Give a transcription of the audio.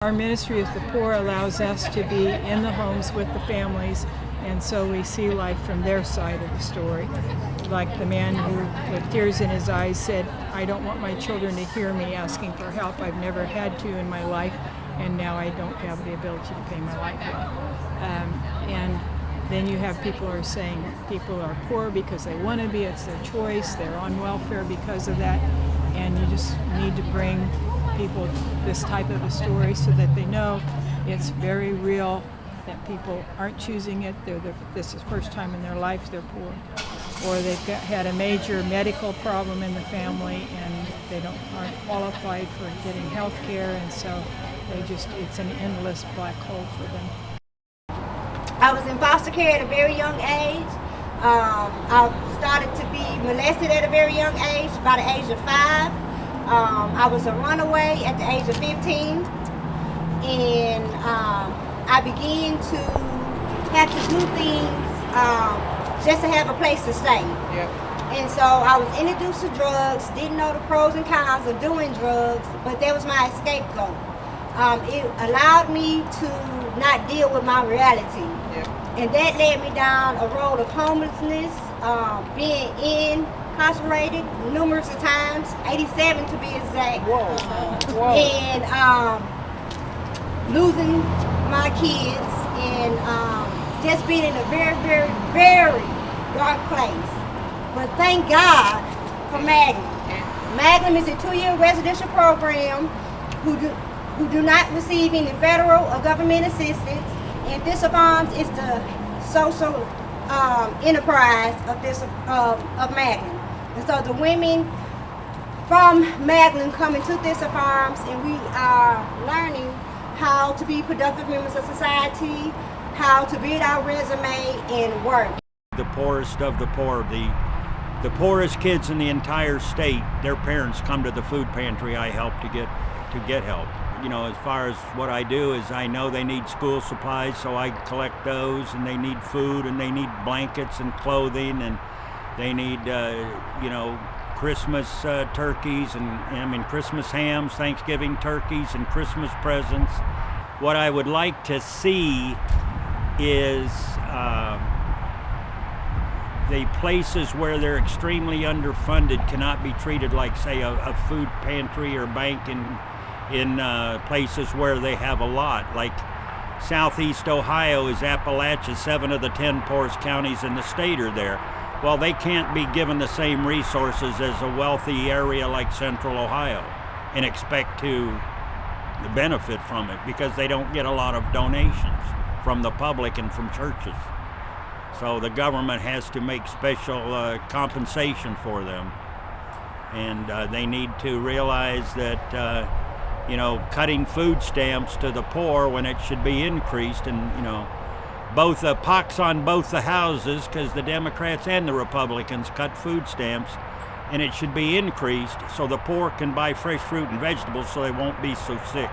Our ministry of the poor allows us to be in the homes with the families, and so we see life from their side of the story. Like the man who, with tears in his eyes, said, "I don't want my children to hear me asking for help. I've never had to in my life, and now I don't have the ability to pay my light bill." And then you have people who are saying people are poor because they want to be, it's their choice, they're on welfare because of that, and you just need to bring people this type of a story so that they know it's very real, that people aren't choosing it. This is the first time in their life they're poor, or they've had a major medical problem in the family and they aren't qualified for getting health care, and so it's an endless black hole for them. I was in foster care at a very young age. I started to be molested at a very young age, by the age of 5. I was a runaway at the age of 15, and I began to have to do things just to have a place to stay. Yep. And so I was introduced to drugs, didn't know the pros and cons of doing drugs, but that was my scapegoat. It allowed me to not deal with my reality. Yep. And that led me down a road of homelessness, being incarcerated numerous of times, 87 to be exact. Whoa. And losing my kids, and just being in a very, very, very dark place. But thank God for Magnum. Magnum is a 2-year residential program who do not receive any federal or government assistance, and Thistle Farms is the social enterprise of Magnum. And so the women from Magnum come into Thistle Farms, and we are learning how to be productive members of society, how to build our resume and work. The poorest of the poor, the poorest kids in the entire state, their parents come to the food pantry I help to get help. You know, as far as what I do is I know they need school supplies, so I collect those, and they need food, and they need blankets and clothing, and they need, Christmas turkeys, and Christmas hams, Thanksgiving turkeys, and Christmas presents. What I would like to see is the places where they're extremely underfunded cannot be treated like, say, a food pantry or bank in places where they have a lot. Like Southeast Ohio is Appalachia. 7 of the 10 poorest counties in the state are there. Well, they can't be given the same resources as a wealthy area like Central Ohio and expect to benefit from it, because they don't get a lot of donations from the public and from churches. So the government has to make special compensation for them, and they need to realize that cutting food stamps to the poor when it should be increased, and both pox on both the houses, because the Democrats and the Republicans cut food stamps, and it should be increased so the poor can buy fresh fruit and vegetables so they won't be so sick.